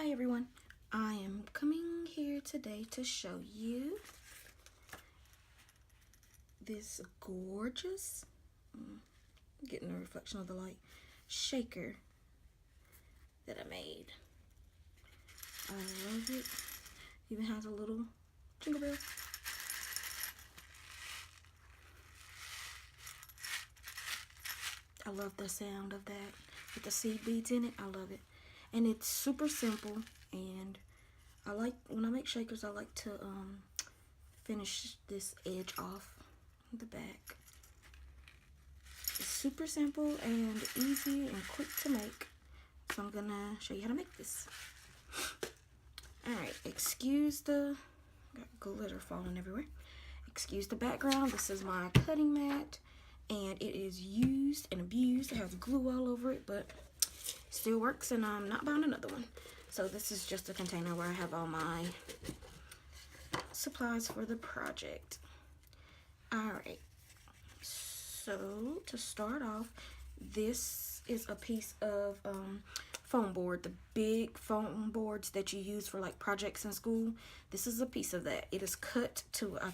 Hi everyone, I am coming here today to show you this gorgeous, getting a reflection of the light, shaker that I made. I love it. Even has a little jingle bell. I love the sound of that with the seed beads in it. I love it. And it's super simple, and I like, when I make shakers, I like to finish this edge off the back. It's super simple and easy and quick to make. So I'm gonna show you how to make this. Alright, excuse the, got glitter falling everywhere. Excuse the background. This is my cutting mat, and it is used and abused. It has glue all over it, but still works, and I'm not buying another one. So this is just a container where I have all my supplies for the project. Alright, so to start off, this is a piece of foam board, the big foam boards that you use for like projects in school. This is a piece of that. It is cut to a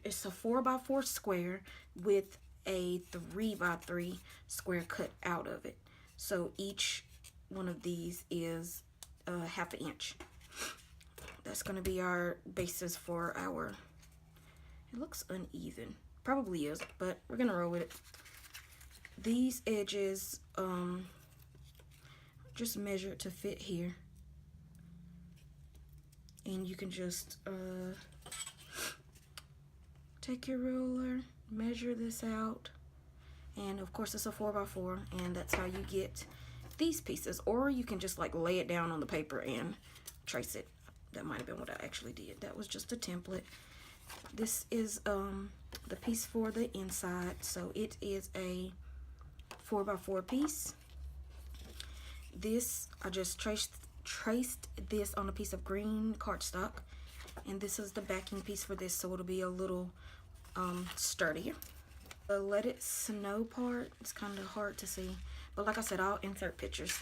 it's a 4x4 square with a 3x3 square cut out of it. So each one of these is ½ an inch. That's going to be our basis for our, it looks uneven, probably is, but we're going to roll with it. These edges just measure to fit here, and you can just take your ruler, measure this out, and of course it's a 4x4, and that's how you get these pieces. Or you can just like lay it down on the paper and trace it. That might have been what I actually did. That was just a template. This is the piece for the inside, so it is a 4x4 piece. This, I just traced this on a piece of green cardstock, and this is the backing piece for this, so it'll be a little sturdier. The Let It Snow part, it's kind of hard to see, but like I said, I'll insert pictures.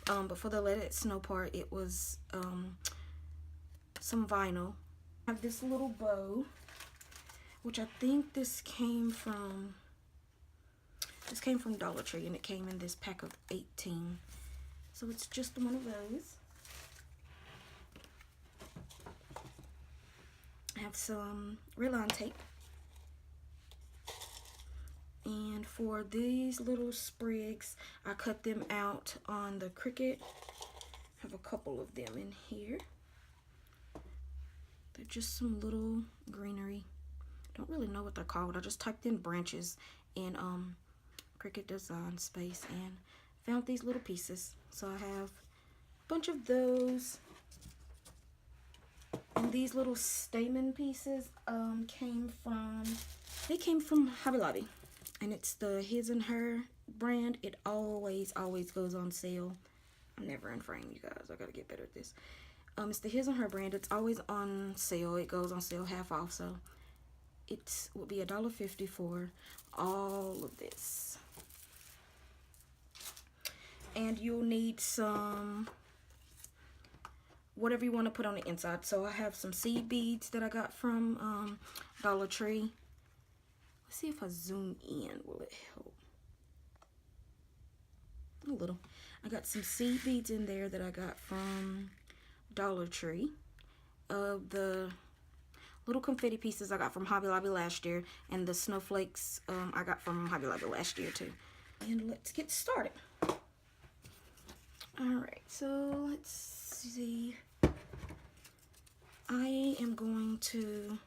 But for the Let It Snow part, it was some vinyl. I have this little bow, which I think this came from Dollar Tree, and it came in this pack of 18. So it's just one of those. I have some Red-Line tape. And for these little sprigs, I cut them out on the Cricut. I have a couple of them in here. They're just some little greenery. Don't really know what they're called. I just typed in branches in Cricut Design Space and found these little pieces. So I have a bunch of those. And these little stamen pieces came from Hobby Lobby. And it's the His and Her brand. It always goes on sale. I'm never in frame, you guys. I gotta get better at this. It's the His and Her brand. It's always on sale. It goes on sale half off, so it will be $1.50 for all of this. And you'll need some whatever you want to put on the inside. So I have some seed beads that I got from Dollar Tree. Let's see if I zoom in. Will it help? A little. I got some seed beads in there that I got from Dollar Tree. The little confetti pieces I got from Hobby Lobby last year, and the snowflakes I got from Hobby Lobby last year too. And let's get started. Alright, so let's see. I am going to,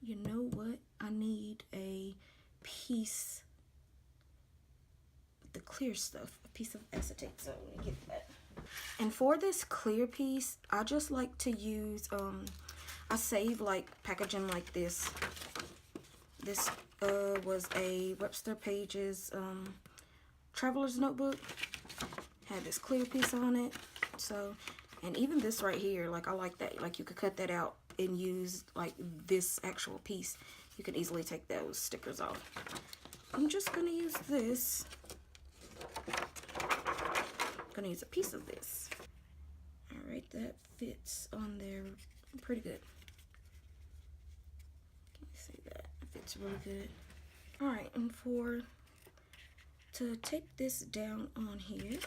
you know what? I need a piece of the clear stuff, a piece of acetate, so let me get that. And for this clear piece, I just like to use, I save like packaging like this. This was a Webster Pages traveler's notebook. Had this clear piece on it. So, and even this right here, like I like that. Like you could cut that out and use like this actual piece. You can easily take those stickers off. I'm just gonna use this gonna use a piece of this. All right, that fits on there pretty good. Can you see that? It fits really good. All right, and to tape this down on here,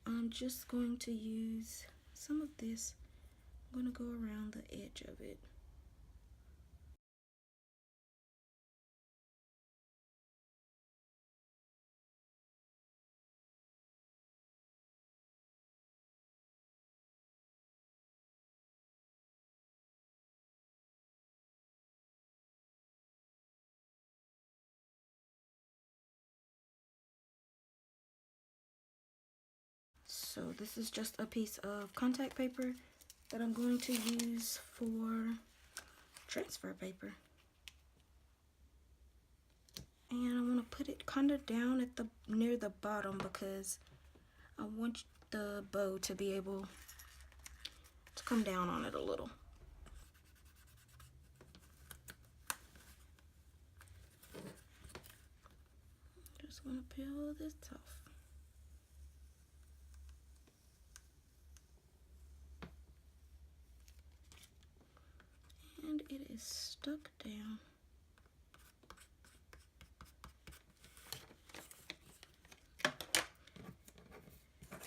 I'm just going to use some of this. I'm gonna go around the edge of it. So this is just a piece of contact paper that I'm going to use for transfer paper. And I want to put it kind of down at near the bottom because I want the bow to be able to come down on it a little. Just want to peel this off. And it is stuck down.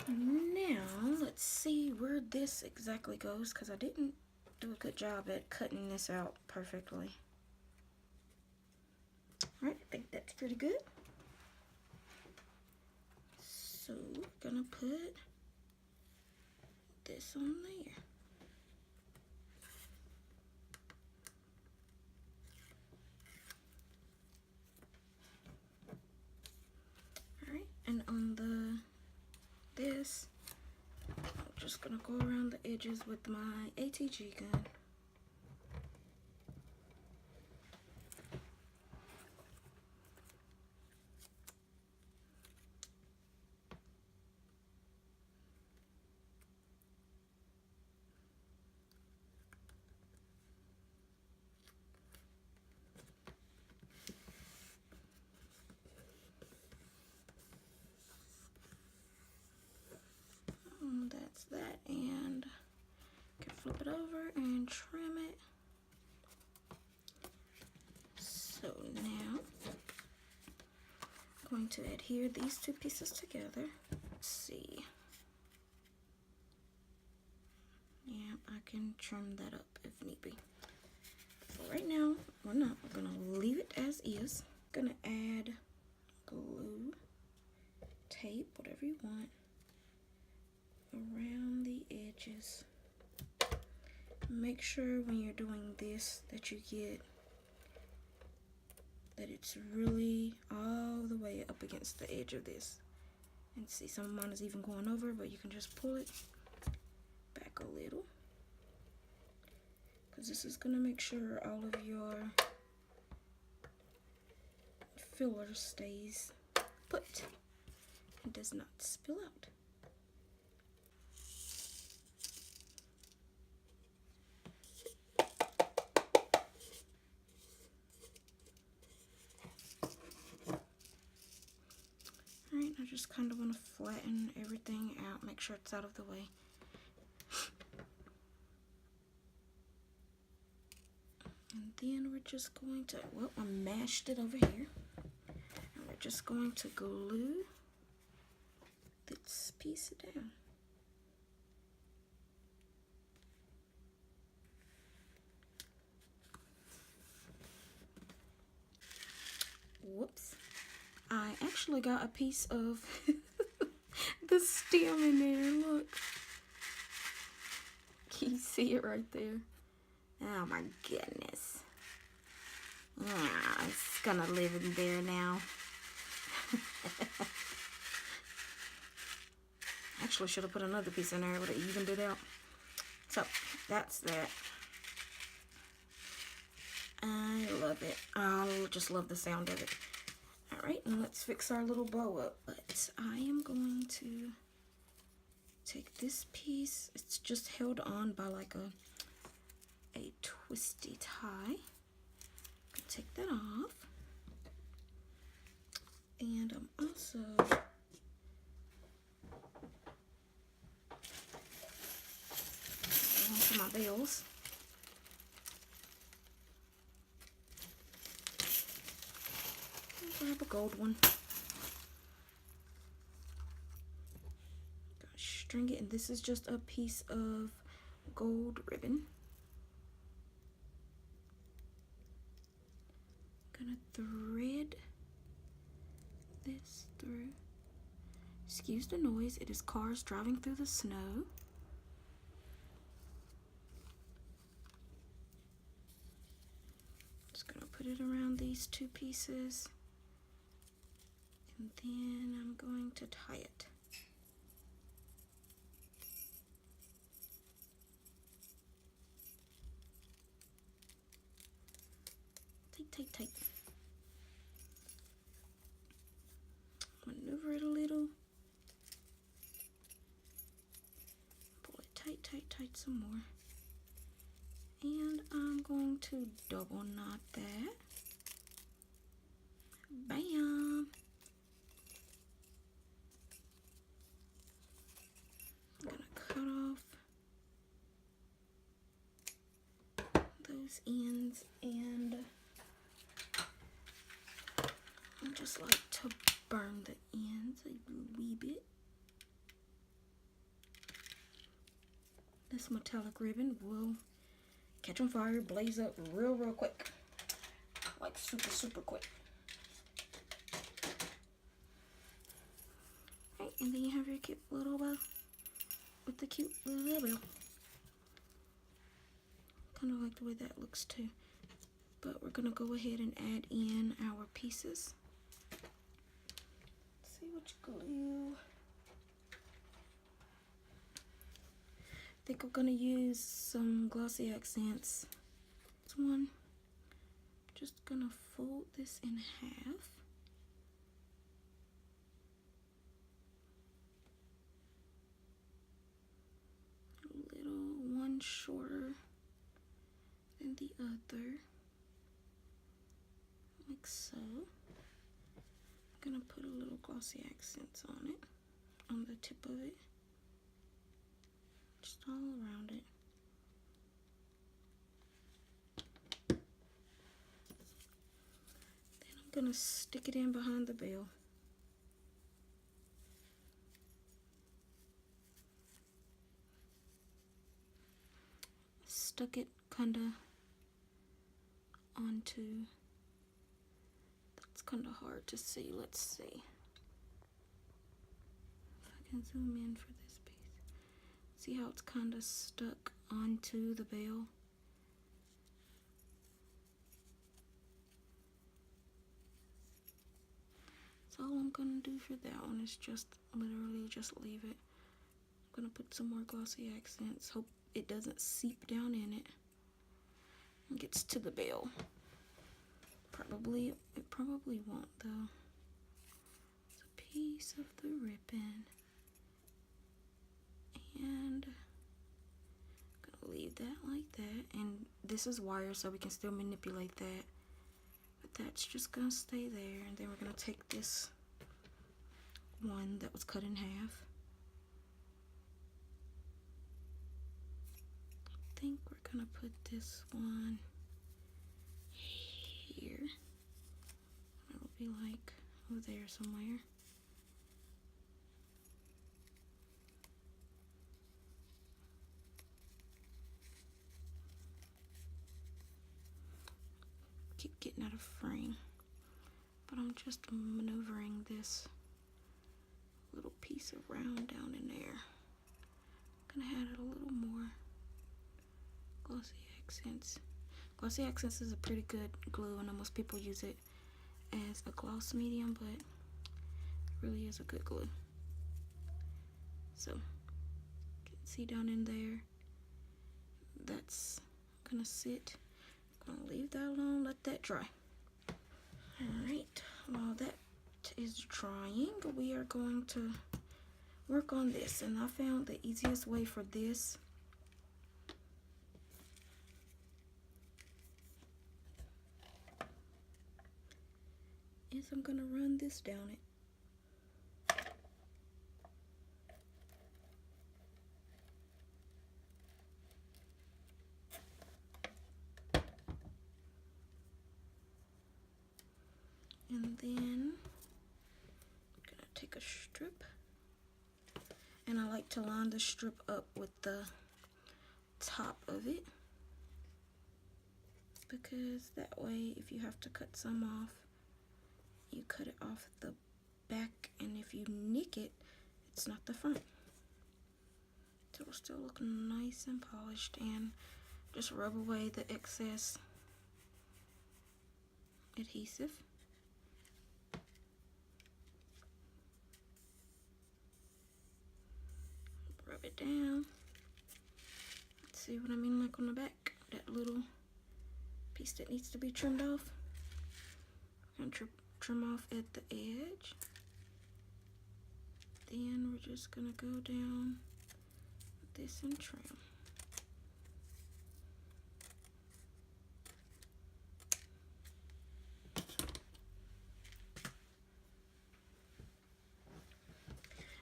Now, let's see where this exactly goes, because I didn't do a good job at cutting this out perfectly. Alright, I think that's pretty good. So, we're gonna put this on there. Alright, and on this, I'm just gonna go around the edges with my ATG gun. That's that, and can flip it over and trim it. So now I'm going to adhere these two pieces together. Let's see. Yeah, I can trim that up if need be. For right now, we're not. We're gonna leave it as is. Gonna add glue, tape, whatever you want, around the edges. Make sure when you're doing this that you get that it's really all the way up against the edge of this. And see, some of mine is even going over, but you can just pull it back a little, because this is gonna make sure all of your filler stays put and does not spill out. Alright, I just kind of want to flatten everything out, make sure it's out of the way. And then we're just going to, well, I mashed it over here. And we're just going to glue this piece down. Whoops. I actually got a piece of the stem in there, look. Can you see it right there? Oh my goodness. Yeah, it's gonna live in there now. Actually should have put another piece in there, but it evened it out. So that's that. I love it. I just love the sound of it. Alright, and let's fix our little bow up. But I am going to take this piece. It's just held on by like a twisty tie. Take that off. And I'm also my bells. Grab a gold one. String it, and this is just a piece of gold ribbon. Gonna thread this through. Excuse the noise, it is cars driving through the snow. Just gonna put it around these two pieces, and then I'm going to tie it. Tight, tight. Maneuver it a little. Pull it tight, tight, tight some more. And I'm going to double knot that. Bam! I'm gonna cut off those ends, and I just like to burn the ends a wee bit. This metallic ribbon will catch on fire, blaze up real quick. Like super quick. Right, and then you have your cute little bow with the cute little bell. Kind of like the way that looks too. But we're gonna go ahead and add in our pieces. Let's see which glue. I think I'm gonna use some glossy accents. This one, just gonna fold this in half. A little one shorter than the other, like so. I'm gonna put a little glossy accents on it, on the tip of it. Just all around it. Then I'm gonna stick it in behind the bell. Stuck it kinda onto, that's kinda hard to see. Let's see if I can zoom in for this piece. See how it's kind of stuck onto the bell? So all I'm gonna do for that one is just literally just leave it. I'm gonna put some more glossy accents. Hope it doesn't seep down in it and gets to the bell. It probably won't though. It's a piece of the ribbon. And I'm gonna leave that like that, and this is wire so we can still manipulate that, but that's just gonna stay there. And then we're gonna take this one that was cut in half. I think we're gonna put this one here. It'll be like over there somewhere. Keep getting out of frame, but I'm just maneuvering this little piece of round down in there. I'm gonna add a little more glossy accents. Glossy accents is a pretty good glue. I know most people use it as a gloss medium, but it really is a good glue. So you can see down in there, that's gonna sit. I'm gonna leave that alone, let that dry. Alright, while that is drying, we are going to work on this. And I found the easiest way for this is I'm gonna run this down it. And then I'm gonna take a strip, and I like to line the strip up with the top of it, because that way if you have to cut some off, you cut it off the back, and if you nick it, it's not the front. So it'll still look nice and polished, and just rub away the excess adhesive. Rub it down. See what I mean, like on the back, that little piece that needs to be trimmed off. I'm gonna trim off at the edge. Then we're just gonna go down this and trim.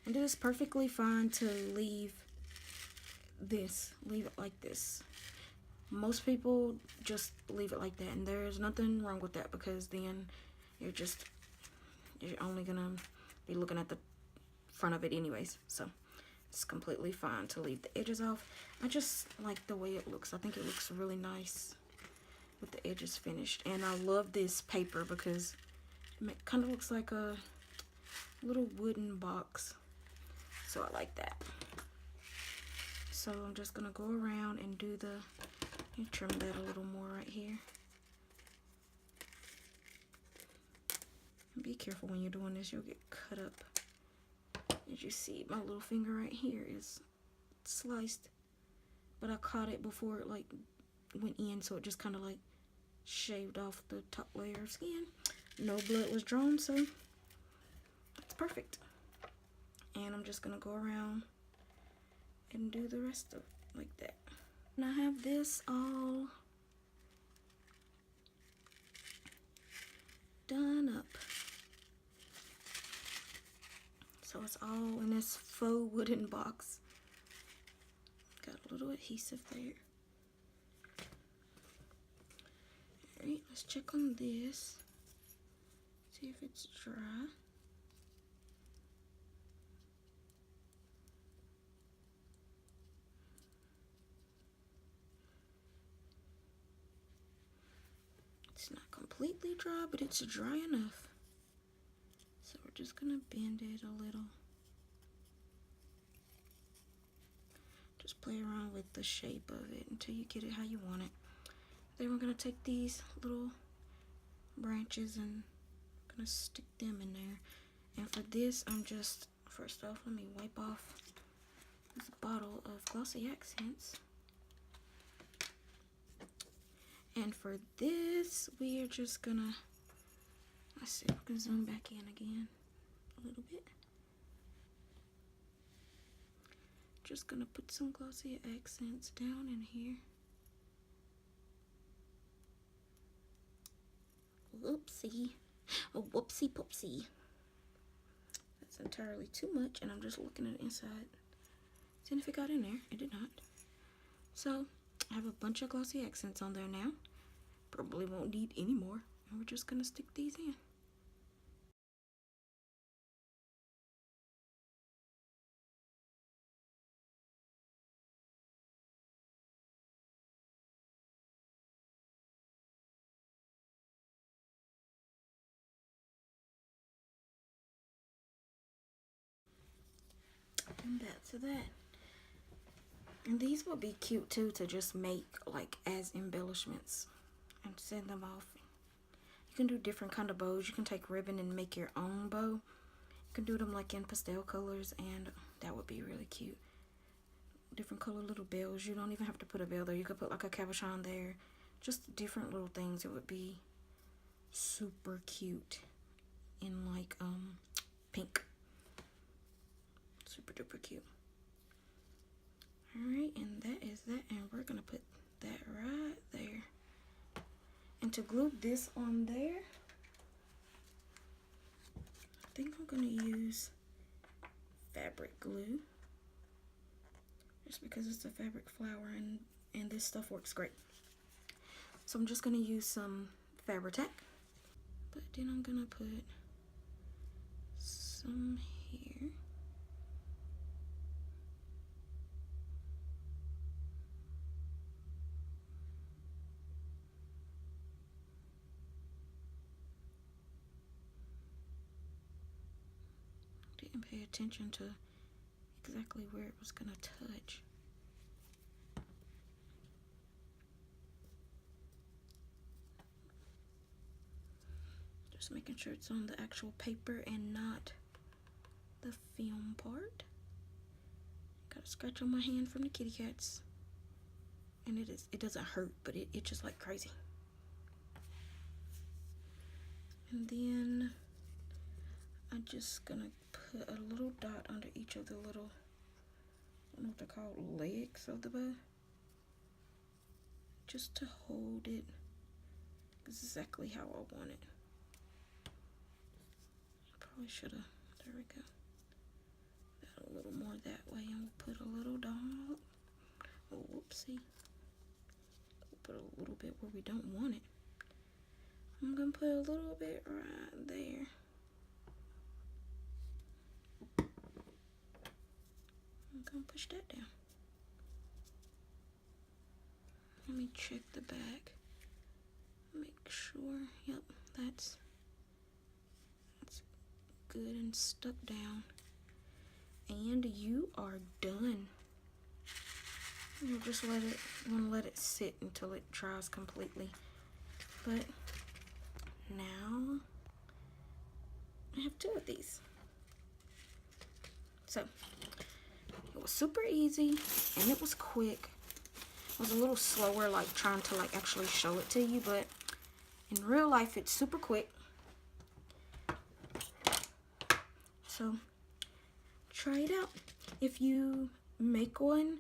And it is perfectly fine to leave it like this. Most people just leave it like that, and there's nothing wrong with that, because then you're only gonna be looking at the front of it anyways. So it's completely fine to leave the edges off. I just like the way it looks. I think it looks really nice with the edges finished, and I love this paper because it kind of looks like a little wooden box, so I like that. So I'm just gonna go around and do trim that a little more right here. And be careful when you're doing this, you'll get cut up. As you see, my little finger right here is sliced, but I caught it before it like went in, so it just kind of like shaved off the top layer of skin. No blood was drawn, so that's perfect. And I'm just gonna go around and do the rest of it like that. And I have this all done up. So it's all in this faux wooden box. Got a little adhesive there. Alright, let's check on this. See if it's dry. It's not completely dry, but it's dry enough. So we're just gonna bend it a little. Just play around with the shape of it until you get it how you want it. Then we're gonna take these little branches and gonna stick them in there. And for this, I'm just, first off, let me wipe off this bottle of Glossy Accents. And for this, we are just gonna, let's see, we can zoom back in again a little bit. Just gonna put some Glossy Accents down in here. Whoopsie. A whoopsie poopsie. That's entirely too much, and I'm just looking at the inside. Seeing if it got in there. It did not. So I have a bunch of Glossy Accents on there now. Probably won't need any more. And we're just gonna stick these in. And that's that. And these would be cute too to just make like as embellishments and send them off. You can do different kind of bows. You can take ribbon and make your own bow. You can do them like in pastel colors, and that would be really cute. Different color little bells. You don't even have to put a bell there. You could put like a cabochon there. Just different little things. It would be super cute in like pink. Super duper cute. Alright, and that is that, and we're gonna put that right there. And to glue this on there, I think I'm gonna use fabric glue, just because it's a fabric flower, and this stuff works great. So I'm just gonna use some Fabri-Tac, But then I'm gonna put some here. Didn't pay attention to exactly where it was gonna touch. Just making sure it's on the actual paper and not the film part. Got a scratch on my hand from the kitty cats. And it doesn't hurt, but it itches like crazy. And then I'm just gonna put a little dot under each of the little, I don't know what they're called, legs of the bow. Just to hold it exactly how I want it. Probably should have, there we go. Got a little more that way, and we'll put a little dot. Oh, whoopsie. We'll put a little bit where we don't want it. I'm gonna put a little bit right there. I'm gonna push that down. Let me check the back. Make sure, yep, that's good and stuck down. And you are done. You'll just let it sit until it dries completely. But now I have 2 of these. So it was super easy and it was quick. It was a little slower, like trying to like actually show it to you, but in real life it's super quick. So try it out. If you make one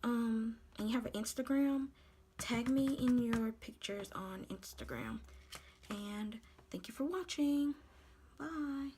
and you have an Instagram, tag me in your pictures on Instagram. And thank you for watching. Bye.